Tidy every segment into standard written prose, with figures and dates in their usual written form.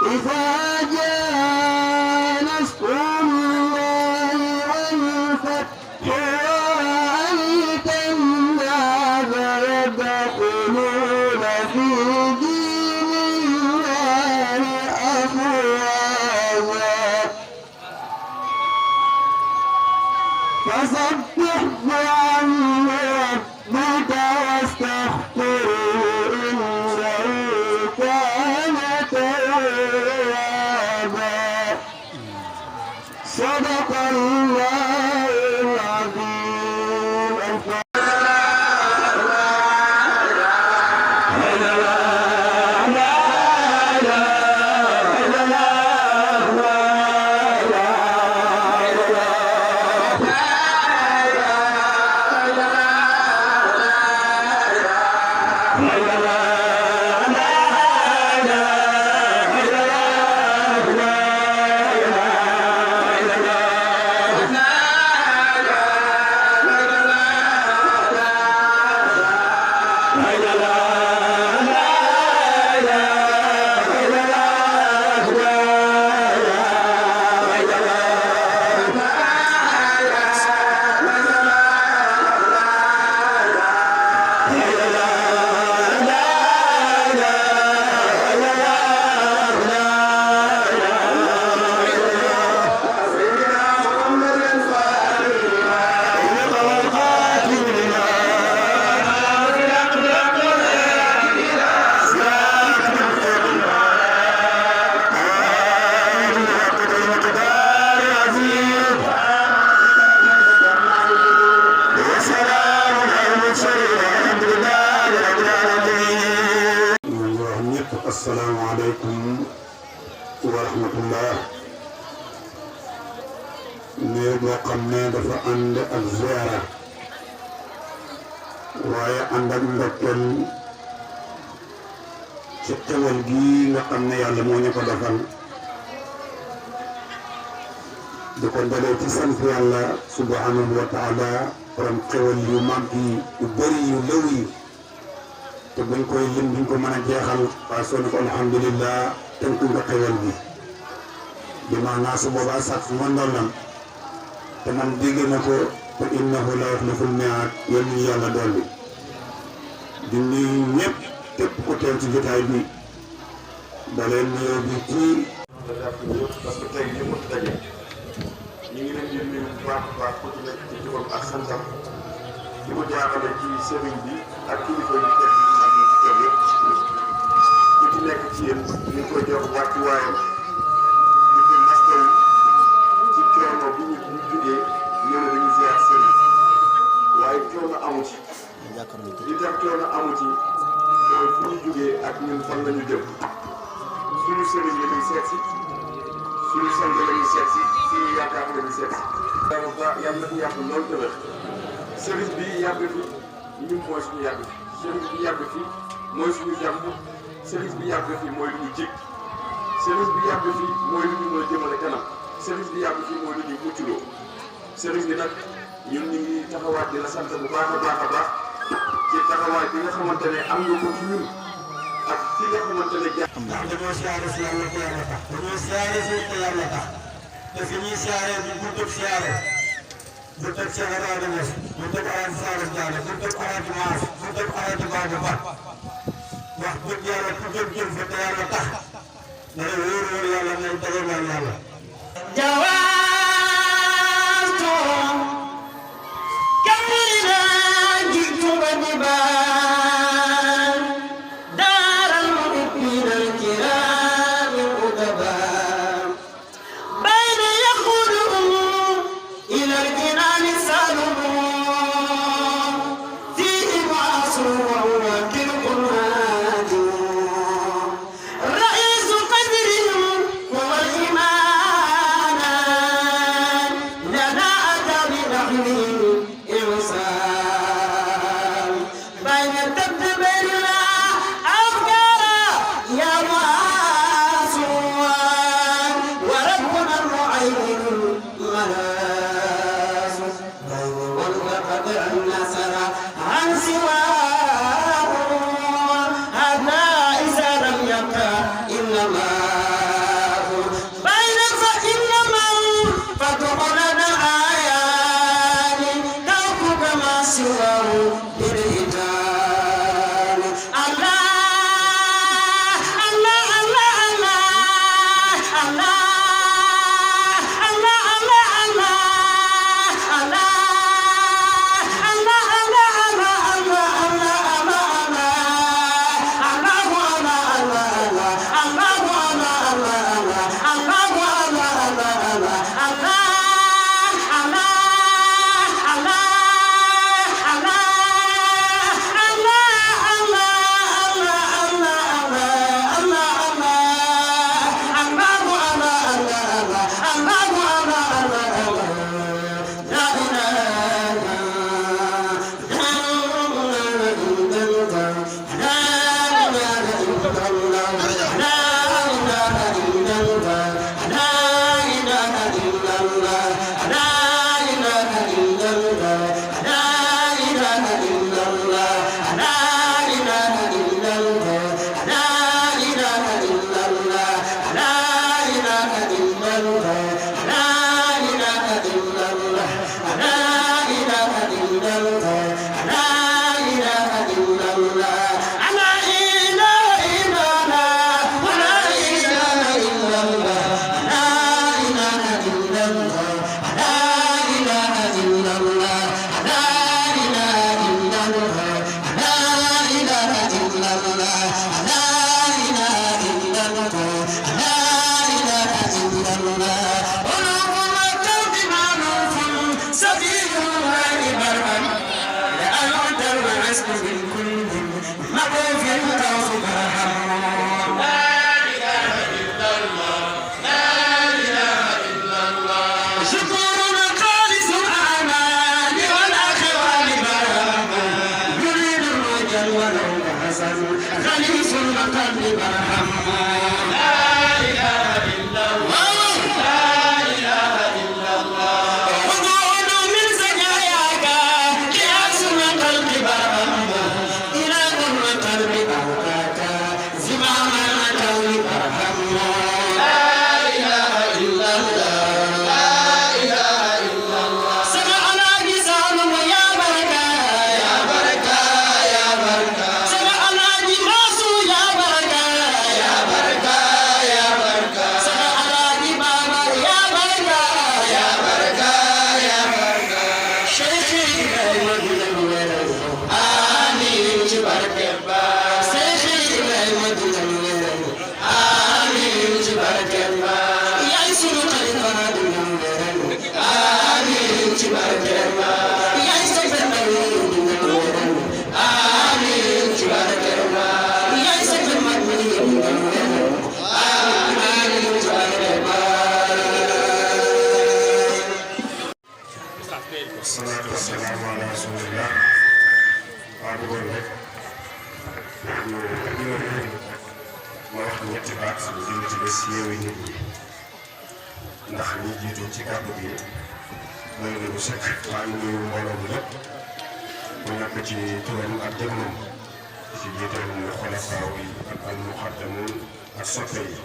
إذا جاء نصر الله والفتح ورأيت الناس يدخلون في دين الله أفواجا فسبح بحمد ربك واستغفره إنه كان توابا صدق الله العظيم. السلام عليكم ورحمة الله. نيبو قمنا دفع عند الزيارة وهي عندك مدكل شكوال جي نقمنا يعلموني قدفن دكون دلوتي سنف الله سبحانه وتعالى ورم قوال يومانكي وبري يلوي te buñ koy lim buñ ko mën a jeexal waa soo ko alhamdulillah tënku nga xewal bi bi maanaa su boobaa sax fu ma ndollam te man dégg na ko te innahu la yuxliful mi'aad yéen ñu yàlla dolli di nuyu ñëpp képp ku teew ci jotaay bi daleen nuyoo bi ci parce que tey lii mu daje ñu ngi leen di nuyu bu baax a baax ku ci nekk ci turam ak santam di ko jaarale ci sëriñ bi ak kilifa yi teg ku ci nekk ci yéen ñu ngi koy jox wàccuwaayam di ko mastaw ci coono bi ñu jugee ñëw na dañuy ziar sëriñ waaye coono amu ci li tax coono amu ci mooy fu ñu jugee ak ñun fan la ñu jëm suñu sëriñ la ñuy seet si suñu sang la ñuy seet si suñu yaakaar la ñuy seet si. yàlla na fi yàgg loolu te wér sëriñ bi yàgg fi ñun mooy suñu yàgg fi sëriñ bi yàgg fi mooy suñu jàmm sëriñ bi yàgg fi mooy lu ñu jig sëriñ bi yàgg fi mooy lu ñu mën a jëmale kanam sëriñ bi yàgg fi mooy lu ñu muccloo sëriñ bi nag ñun ñu ngi taxawaat di la sant bu baax a baax a baax ci taxawaay bi nga xamante ne am nga ko ci ñun ak fi nga xamante ne ndax dañoo siyaare si yàlla ko yàlla tax dañoo siyaare si ko yàlla tax te fi ñuy siyaare bi bu tëb siyaare bu tëb Cheikh Ibrahima bu tëb Alaaji Saalum Diané bu tëb Alaaji Maas bu tëb Alaaji Babou Ba wax dëgg yàlla ku jëm jëm fa te yàlla tax na la wóor wóor yàlla nañ dajemal yàlla jawaatu kaffrine jiitu ba di baan daaral mouhibina al-kiraam ngdiba bayna yaxuduhum ila al-jinaan saalum fiihi maasuum wa رئيس قدرهم هو الإمام Salatu wassalamu ala rasulillah. waa bëggoon rek ma wax ñetti baat lu jëm ci bés yeewi nit ñi ndax ñi jiitu ci kàddu gi doy nañu sëkk. maa ngi nuyu mbooloo bi lépp mu nekk ci turam ak jëmmam ci jiital xulafaa yi ak al muqaddamun ak soppe yi.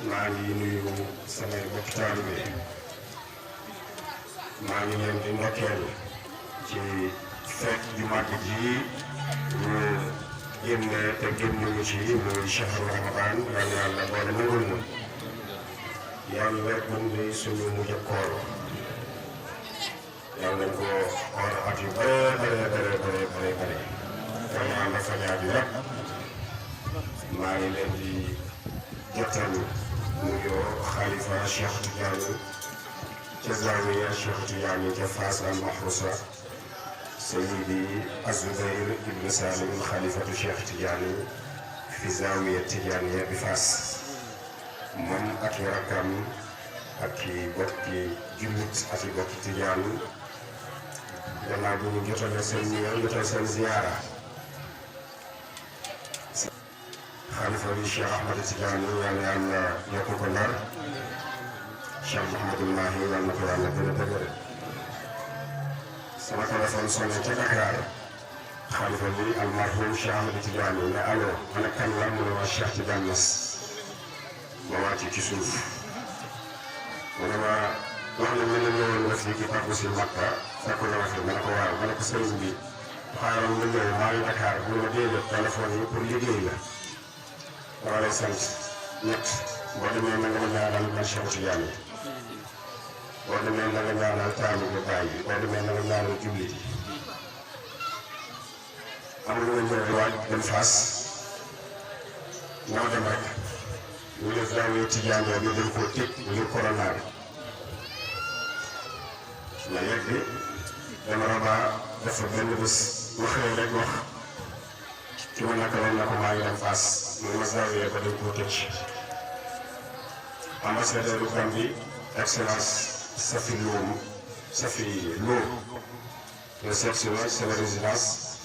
maa ngi nuyu samay mbokk taalibe maa ngi leen di ndokkeel ci fête ju màgg ji ñu génne te génnuñu ci muy shahru Ramadan. yàlla yàlla boole nangul na yàlla bundi suñu mujj koor yàlla nañ ko xool at yu bare yàlla yàlla fajaat yi rek. maa ngi leen di jotal nuyoo Khalifa Cheikh Tidiane ca Zawiya Cheikh Tidiane ca Fass al Mahrousa Sayyidi Azubair ibn Salim Khalifatu Cheikh Tidiane fi Zawiya Tidiane bi Fass moom ak i rakkam ak i bokki jullit ak i bokki Tidiane gannaaw bi ñu jotale seen nuyoo jotal seen ziara xalifa bi Cheikh Ahmad Tidiane yàlla yàlla yokk ko ndar. Cheikh Mouhamadul Mahi yàlla na ko yàlla gën a dëgëre. sama téléphone sonné ca Dakar xalifa bi almarhum Cheikh Ahmad Tidiane ne allo ana kan la mu ne waa Cheikh Tidiane Niass ma wàcc ci suuf mu ne ma wax na mel ne ñëwoon nga fii ci Pape si Makka fekk na ma fi ma ne ko waaw ma ne ko sëriñ bi xaaral ma ñëw maa ngi Dakar mu ne ma déedéet téléphone yi pour liggéey la. dama lay sant ñett boo demee na nga ma ñaanal man Cheikh Tidiane boo demee na nga ñaanal taamu bi bàyyi boo demee na nga ñaanal jullit yi. amul nga ñëw di waaj dem Fass ñoo dem rek ñu def Zawiya Tidiane bi dañ koo tëj ngir corona bi. ma yegg bi dama rabaa dafa benn bés waxee rek wax ci ma naka woon na ko maa ngi dem Fass muy ma Zawiya ba dañ koo tëj. ambassadeur du Gambie excellence Safi Lo nga seet si ma sama résidence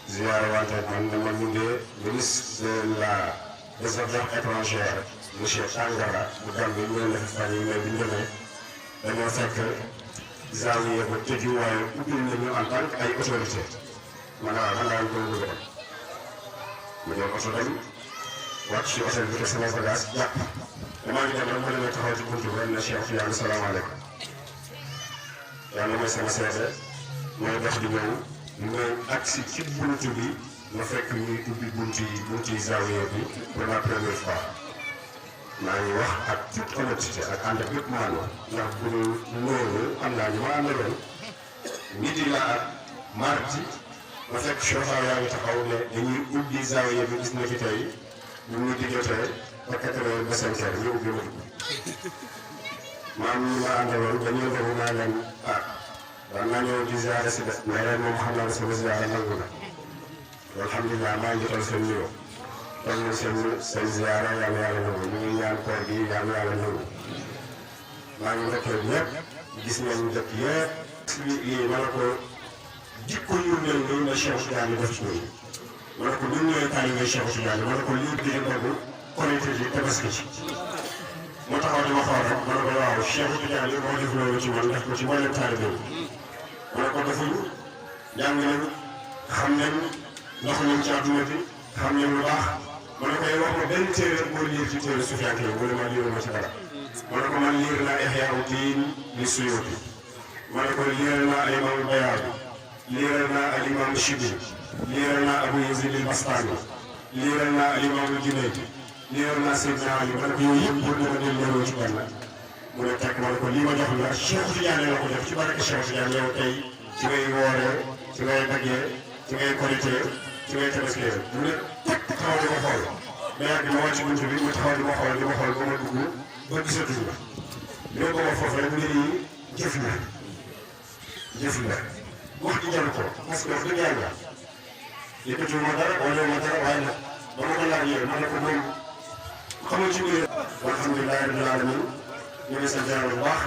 ziar wante man dama bindee ministre de la des affaires étrangères monsieur Tangara bu Gambie ñu leen def fan yi mais bi ñu demee dañoo fekk zawiya ba tëju waaye ubbil nañu en tant que ay autorité man daal ko bëgg dem ma jël oto dem wàcc ci hôtel bi te sama bagage jàpp damaa ngi dem rek ma demee taxaw ci buntu bi ne Cheikh Tidiane salaamaaleykum yàlla mooy sama seede mooy dox di ñëw ñu agsi ci buntu bi ma fekk ñuy ubbi bunti zawiya bi pour la première fois maa ngi wax ak toute honnêteté ak ànd ak bépp maanaam ndax bu loolu am naa ñu ma àndaloon midi la ak mardi ma fekk chauffeur yaa ngi taxaw ne dañuy ubbi zawiya bi gis na fi tey bu midi jotee ba 4 heures ba 5 heures ñu ubbi ma dugg maam ñu ma àndaloon dañuy defu naa leen daan naa ñëw di ziare si des mais ren moom xam naa ne sama ziare nangu na alhamdulilah maa ngi jotal seen nuyoo toog na seen ziare yàlla nangu ñu ngi ñaan koor gi yàlla nangu maa ngi ndokkeel ñëpp gis nañu dëkk yëpp lii ma ne ko jikko yu mel nii la Cheikh Tidiane def ci ñun ma ne ko ñun ñooy taalibe Cheikh Tidiane ma ne ko lii di ndogu korite ji tabaski ci moo taxaw di ma xool rek ma ne ko waaw Cheikh Tidiane moo def loolu ci man def ko ci mboolem taalibe ma ne ko defuñu jàng nañ xam nañ ndox nañ ci àdduna bi xam nañ lu baax ma ne ko yow wax ma benn téere boo liir ci téere Sufyaan yi wala ma liiruma ci dara ma ne ko man liir naa Ihyaa Diin li Suyuuti ma ne ko liir naa al imaam Bayaawi liir naa al imaam Shibli liir naa Abu Yazid al Bastaami liir naa al imaam Junayd liir naa Seydina Ali ma ne ko yooyu yëpp pour dama del leeroo ci benn mu ne tekk ma ne ko lii ma jox la Cheikh Tidiane la ko def ci barke Cheikh Tidiane yow tey ci ngay wooree ci ngay daggee ci ngay korité ci ngay tabaskee mu ne tekk taxaw di ma xool ba yàgg ma wàcc buntu bi mu taxaw di ma xool ba ma dugg ba gisatuñ la ñoo ko ma foofu rek mbir yi jëf la wax di jaru ko parce que wax dëgg yàlla yëkkatiwu ma dara wala ma dara waaye nag ba ma ko laajee ma ne ko moom xamul ci biir alhamdulilah rabbil alamin ñu ngi sant yàlla bu baax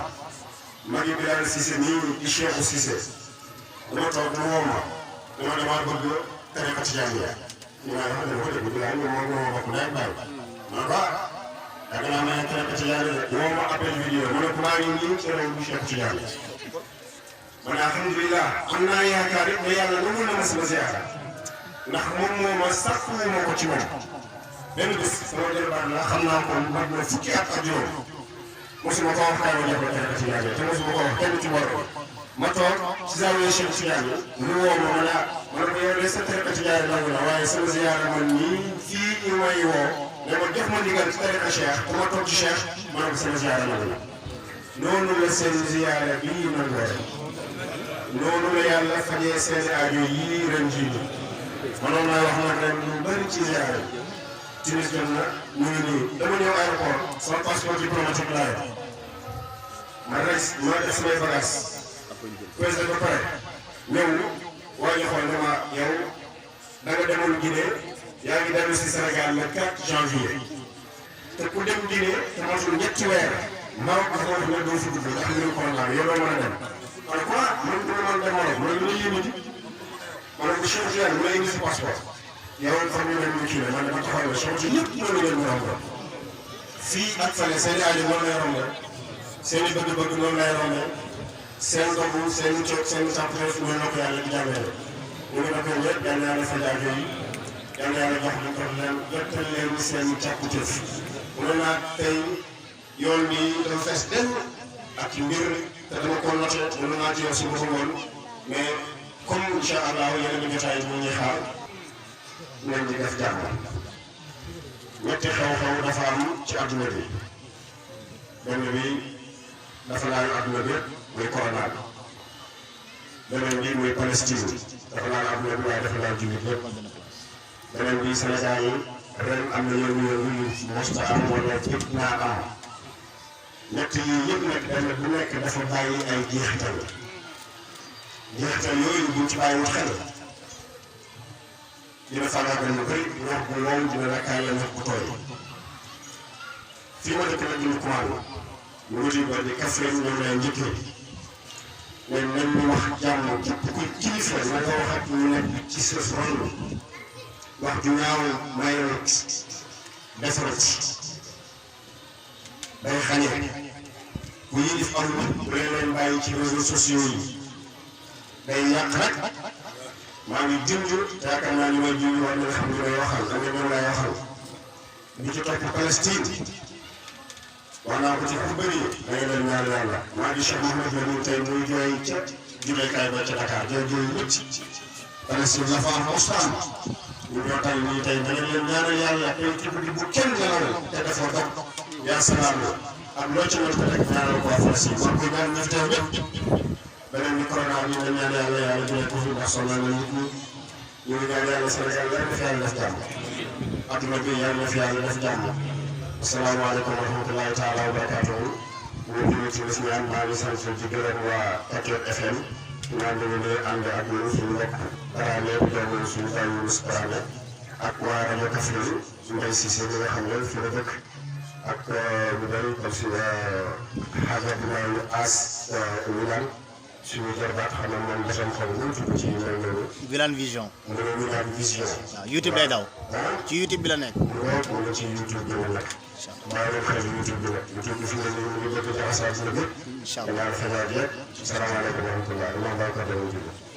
mag yi Bilal Cissé nii di Cheikhu Cissé dama toog mu woo ma dama damaa bëgg tariqa tijaaniya ñu naan wax dëgg ko dégg Bilal moom moo bokk ndey ak baay ma ba yàgg naa may tariqa tijaaniya woo ma appel vidéo ma ne ko maa ngi nii ci réew bu Cheikh Tidiane ma ne alhamdulilah am naa yaakaar it ne yàlla nangu na ma sama ziyaara ndax moom moo ma sàkku ma ko ci moom benn bés sama jërbaat la xam naa ko mat na fukki at ak juróom mosuma ko wax kaay ma jàppale tariqa tijaaniya te mosuma ko wax kenn ci borom ma toog ci zawiya Cheikh Tidiane mu woo ma ma ne ko yow de sa tariqa tijaaniya nangu na waaye sama ziyaara man nii fii ñu may woo ne ma jox ma ndigal ci tariqa Cheikh te ma toog ci Cheikh ma ne ko sama ziyaara nangu na noonu la seen ziyaara bii nangoo rek noonu la yàlla fajee seen aajo yii ren jii nii mënoon naa wax nag ren lu bëri ci ziyaara yi timis jot na ñu ngi nii dama ñëw aéroport sama passeport diplomatique laa yor ma def samay bagages pesé ba pare ñëw waa ñu xool dama yow da nga demoon Guinée yaa ngi dellu si Sénégal le 4 janvier te ku dem Guinée te matul ñetti weer Maroc dafa wax ne doo fi dugg ndax mbirum corona yow doo mën a dem ma ne quoi man dama mën dem Maroc ma ne lu ma yéene ji ma ne ko Cheikh Tidiane mu lay indi si passeport yow xam nga ne ñu kii la man dama taxaw la Cheikh Tidiane ñëpp mën leen mu romb fii ak fële seen i aajo noonu lay rombee seen i bëgg-bëgg noonu lay rombee seen dogu seen i coog seen i sàppteef noonu la ko yàlla di jàngale ñu ngi doon ñëpp yal na yàlla faj aajo yi yal na yàlla jox leen jottal leen seen càkkutéef mu naa tey yoon bi dafa fees dell ak mbir te dama ko noté mën naa ci yow si boppam woon mais comme incha allah yeneen i jotaay yi ñuy xaar nañ di def jàmm ñetti xew-xew dafa am ci adduna bi benn bi dafa laal adduna bi yëpp muy corona bi beneen bi muy Palestine dafa laal adduna bi waaye dafa laal jullit yëpp beneen bi Sénégal yi ren am na yëngu-yëngu yu mosta am wala yëpp naa am ñett yii yëpp nag benn bu nekk dafa bàyyi ay jeexital yooyu buñ ci bàyyiwul xel dina faagaagal lu bëri ñax bu wow dina rakkaay la ñax bu tooy fii ma dëkk nag ñu commande ñu wuti ba di Kaffrine ñoom lay njëkkee mais même ñu wax jàmm képp kuy kilifa na nga wax ak ñu nekk ci sa ron wax ju ñaaw mayoo defaru ci day xañe bu yilif am bu leen bàyyi ci réseaux sociaux yi day yàq rek maa ngi junj yaakaar naa ni may junj war nañ xam li may waxal da nga ñëw lay waxal di ci topp Palestine wax naa ko ci ku bëri da nga leen ñaan yàlla maa ngi Cheikh Mouhamed Lamine tey muy jooy ca jubeekaay ba ca Dakar jooy nit Palestine la fa am ostaan ñu ñoo tay nii tey da nga leen ñaanal yàlla tey ci guddi bu kenn nelaw te defoo dog yaa salaam ak loo ci mën ko rek ñaanal ko waa Palestine maa koy ñaan ñëf teew ñëpp beneen bi corona bi ñu ñaan yàlla yàlla jëlee ko fi ndax sonal na nit ñi ñu ngi ñaan yàlla Sénégal yàlla na fi yàlla def jàmm adduna bi yàlla na fi yàlla def jàmm asalaamaaleykum wa rahmatulahi taala wa barakaatuhu ñu ngi ci lislaam maa ngi sant di gërëm waa Patriot FM ñaan dañu ne ànd ak ñun suñu mbokk Dramé bu doon suñu bàyyi Moussa Dramé ak waa rajo Kaffrine Mbaye Cissé mi nga xam ne fi la dëkk ak ñu bëri comme si xaaj Abdoulaye As Wilane suñu jarbaat xam naa moom desam xaw ma tudd ci mel noonu. Wilane Vision. mu ne Wilane Vision. waaw YouTube lay daw. ci YouTube bi la nekk. mu ne ci YouTube bi la nekk. bàyyi leen xel YouTube bi nag YouTube bi fi mu ne nii mu ngi bëgg a jaxasaat na lépp. incha allah dañu naan feeñaat yëpp. salaamaaleykum wa rahmatulah.